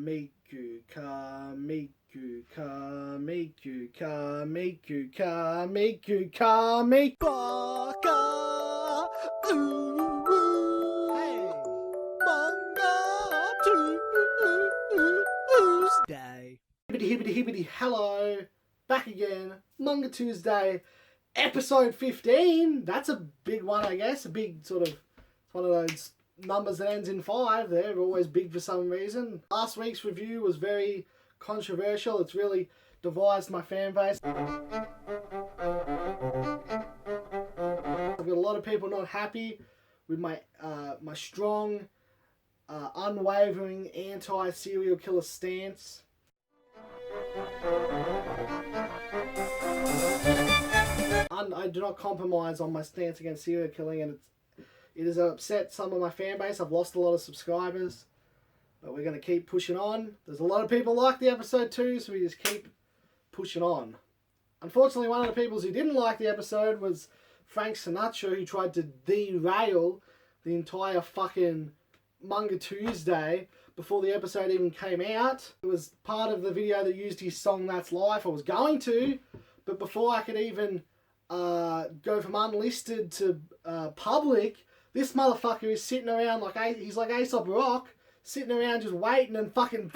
Miku ka Miku ka Miku ka Miku ka Miku ka Miku ka Hey, Manga Tuesday. Hibbity, hello, back again, Manga Tuesday, episode 15. That's a big one, I guess. A big sort of, it's one of those numbers that ends in 5. They're always big for some reason. Last week's review was very controversial. It's really divided my fan base. I've got a lot of people not happy with my my strong, unwavering anti-serial killer stance. I do not compromise on my stance against serial killing, and it has upset some of my fan base. I've lost a lot of subscribers, but we're going to keep pushing on. There's a lot of people like the episode too, so we just keep pushing on. Unfortunately, one of the people who didn't like the episode was Frank Sinatra, who tried to derail the entire fucking Manga Tuesday before the episode even came out. It was part of the video that used his song That's Life. I was going to, but before I could even go from unlisted to public, this motherfucker is sitting around like he's like Aesop Rock, sitting around just waiting and fucking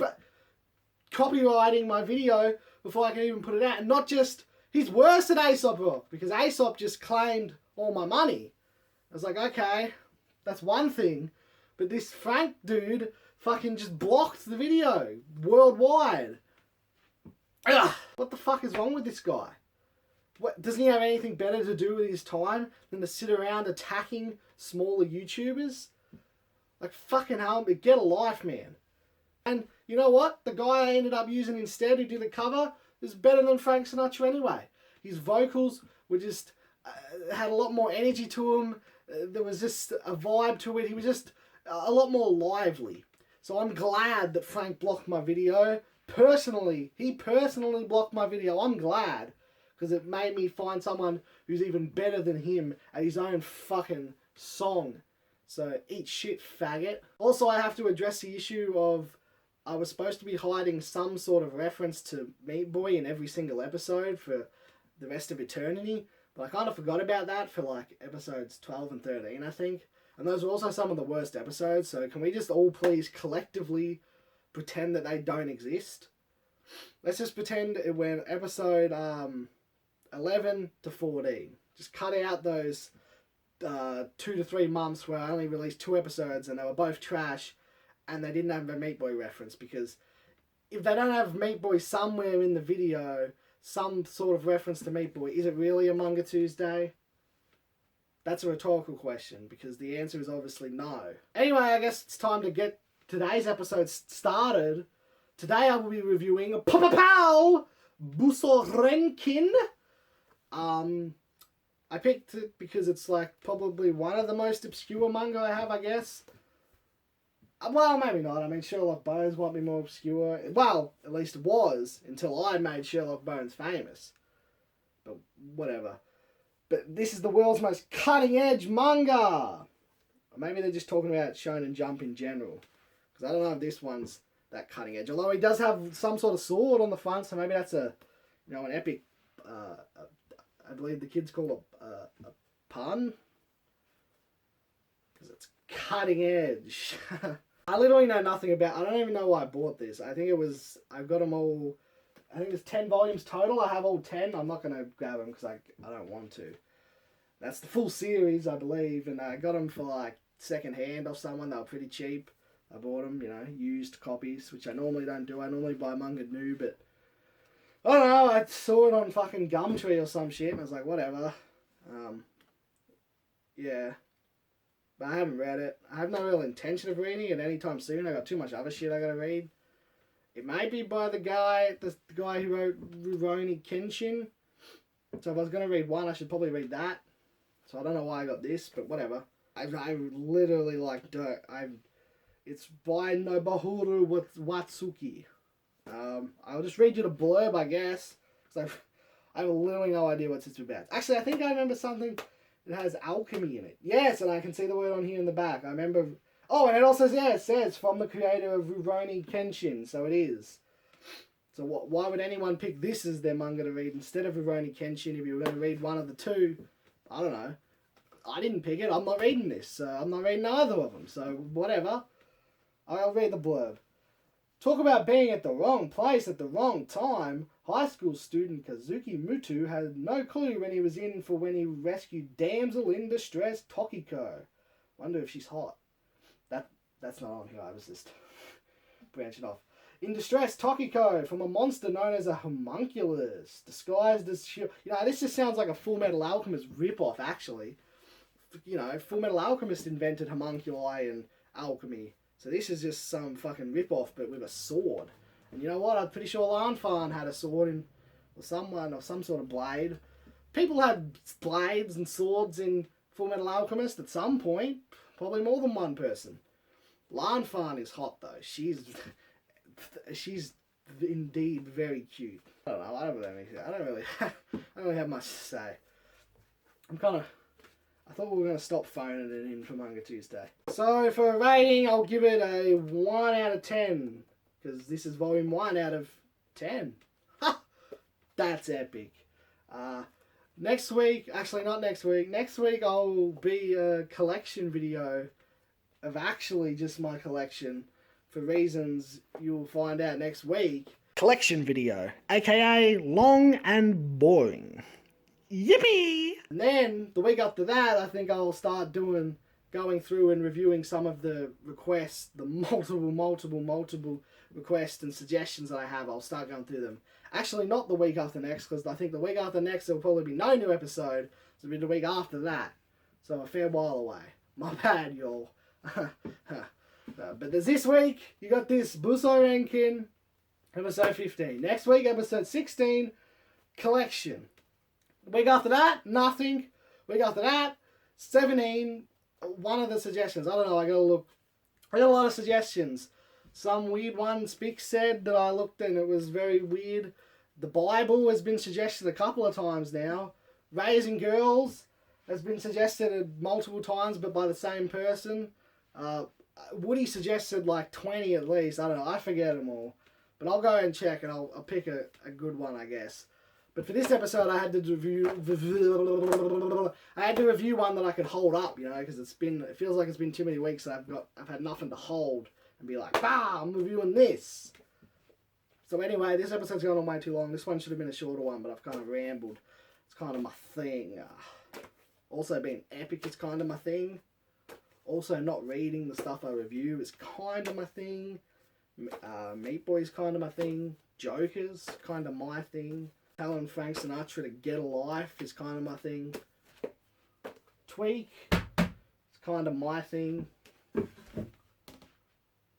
copywriting my video before I can even put it out. And not just, he's worse than Aesop Rock, because Aesop just claimed all my money. I was like, okay, that's one thing, but this Frank dude fucking just blocked the video worldwide. Ugh, what the fuck is wrong with this guy? What, doesn't he have anything better to do with his time than to sit around attacking smaller YouTubers? Like, fucking hell, get a life, man. And you know what? The guy I ended up using instead who did the cover is better than Frank Sinatra anyway. His vocals were just, had a lot more energy to him. There was just a vibe to it. He was just a lot more lively. So I'm glad that Frank blocked my video. Personally, he personally blocked my video. I'm glad, because it made me find someone who's even better than him at his own fucking song. So eat shit, faggot. Also, I have to address the issue of I was supposed to be hiding some sort of reference to Meat Boy in every single episode for the rest of eternity. But I kind of forgot about that for like episodes 12 and 13, I think. And those are also some of the worst episodes. So can we just all please collectively pretend that they don't exist? Let's just pretend it went episode 11 to 14. Just cut out those 2 to 3 months where I only released 2 episodes and they were both trash and they didn't have a Meat Boy reference, because if they don't have Meat Boy somewhere in the video, some sort of reference to Meat Boy, is it really a Manga Tuesday? That's a rhetorical question, because the answer is obviously no. Anyway, I guess it's time to get today's episode started. Today I will be reviewing Buso Renkin. I picked it because it's like probably one of the most obscure manga I have, I guess. Well, maybe not. I mean, Sherlock Bones might be more obscure. Well, at least it was, until I made Sherlock Bones famous. But whatever. But this is the world's most cutting-edge manga! Or maybe they're just talking about Shonen Jump in general. Because I don't know if this one's that cutting edge. Although he does have some sort of sword on the front, so maybe that's a, you know, an epic, I believe the kids call it a pun. Because it's cutting edge. I literally know nothing about, I don't even know why I bought this. I think it was, I've got them all, I think there's 10 volumes total. I have all 10. I'm not going to grab them because I don't want to. That's the full series, I believe. And I got them for like second hand off someone. They were pretty cheap. I bought them, you know, used copies, which I normally don't do. I normally buy manga new, but I don't know. I saw it on fucking Gumtree or some shit, and I was like, whatever. Yeah. But I haven't read it. I have no real intention of reading it anytime soon. I got too much other shit I gotta read. It may be by the guy who wrote Rurouni Kenshin. So if I was going to read one, I should probably read that. So I don't know why I got this, but whatever. I literally like dirt. It's by Nobuhiro Watsuki. I'll just read you the blurb, I guess. Because I have literally no idea what it's about. Actually, I think I remember something that has alchemy in it. Yes, and I can see the word on here in the back. I remember Oh, and it also says, yeah, it says from the creator of Rurouni Kenshin, so it is. So why would anyone pick this as their manga to read instead of Rurouni Kenshin if you were going to read one of the two? I don't know. I didn't pick it. I'm not reading this. So I'm not reading either of them. So whatever. I'll read the blurb. Talk about being at the wrong place at the wrong time. High school student Kazuki Mutu had no clue when he was in for when he rescued damsel in distress Tokiko. Wonder if she's hot. That's not on here. I was just branching off. In distress, Tokiko from a monster known as a homunculus, disguised as this just sounds like a Full Metal Alchemist ripoff. Actually, Full Metal Alchemist invented homunculi and alchemy, so this is just some fucking ripoff, but with a sword. And you know what? I'm pretty sure Lanfan had a sword or some sort of blade. People had blades and swords in Full Metal Alchemist at some point. Probably more than one person. Lanfan is hot though. She's indeed very cute. I don't know. I don't really have much to say. I thought we were going to stop phoning it in for Manga Tuesday. So for a rating, I'll give it a 1 out of 10. Because this is volume 1 out of 10. Ha! That's epic. Next week, actually not next week. Next week I'll be a collection video of actually just my collection for reasons you'll find out next week. Collection video, aka long and boring. Yippee! And then the week after that, I think I'll start going through and reviewing some of the requests, the multiple requests and suggestions that I have. I'll start going through them. Actually, not the week after next, because I think the week after next there'll probably be no new episode. So it'll be the week after that. So a fair while away. My bad, y'all. But there's this week, you got this Buso Renkin, episode 15. Next week, episode 16, collection. The week after that, nothing. Week after that, 17, one of the suggestions. I don't know, I got a lot of suggestions. Some weird ones Spick said that I looked and it was very weird. The Bible has been suggested a couple of times now. Raising Girls has been suggested multiple times, but by the same person. Woody suggested like 20 at least. I don't know. I forget them all. But I'll go and check and I'll pick a good one, I guess. But for this episode, I had to review one that I could hold up, because it feels like it's been too many weeks that I've had nothing to hold and be like, I'm reviewing this. So anyway, this episode's gone on way too long. This one should have been a shorter one, but I've kind of rambled. It's kind of my thing. Also being epic is kind of my thing. Also, not reading the stuff I review is kind of my thing. Meat Boy's kind of my thing. Joker's kind of my thing. Telling Frank Sinatra to get a life is kind of my thing. Tweak is kind of my thing.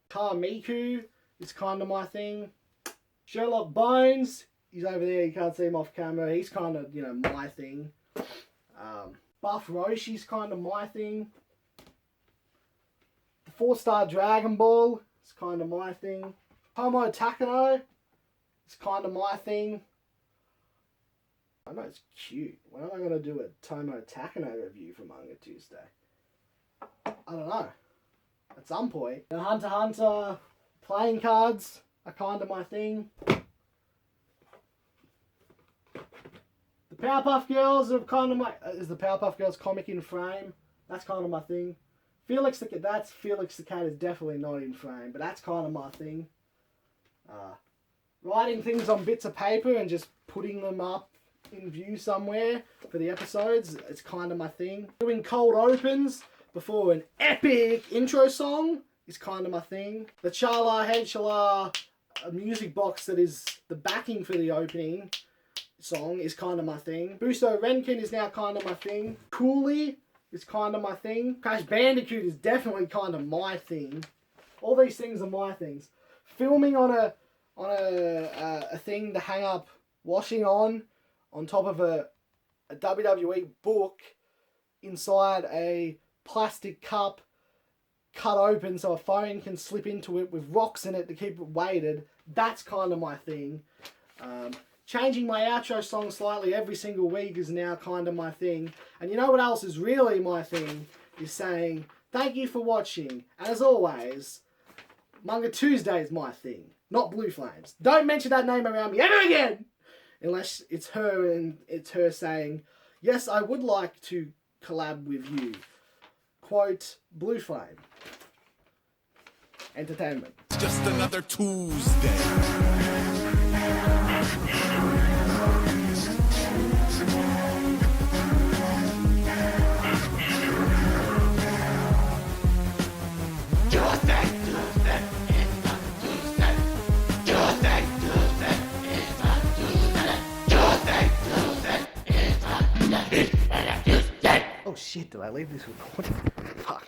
Karmiku is kind of my thing. Sherlock Bones, he's over there, you can't see him off camera. He's kind of, my thing. Buff Roshi's kind of my thing. 4-star Dragon Ball is kind of my thing. Tomo Takano is kind of my thing. I know it's cute. When am I going to do a Tomo Takano review for Manga Tuesday? I don't know. At some point. The Hunter x Hunter playing cards are kind of my thing. The Powerpuff Girls are kind of my... Is the Powerpuff Girls comic in frame? That's kind of my thing. Felix the Cat is definitely not in frame, but that's kind of my thing. Writing things on bits of paper and just putting them up in view somewhere for the episodes, it's kind of my thing. Doing cold opens before an epic intro song is kind of my thing. The Chala Head Chala music box that is the backing for the opening song is kind of my thing. Buso Renkin is now kind of my thing. Cooley is kind of my thing. Crash Bandicoot is definitely kind of my thing. All these things are my things. Filming on a thing to hang up washing on top of a WWE book inside a plastic cup cut open so a phone can slip into it with rocks in it to keep it weighted. That's kind of my thing. Changing my outro song slightly every single week is now kind of my thing. And you know what else is really my thing? Is saying Thank you for watching. And as always, Manga Tuesday is my thing, not Blue Flames. Don't mention that name around me ever again! Unless it's her and it's her saying, yes, I would like to collab with you. Quote, Blue Flame. Entertainment. Just another Tuesday. Oh shit, did I leave this recording? Fuck.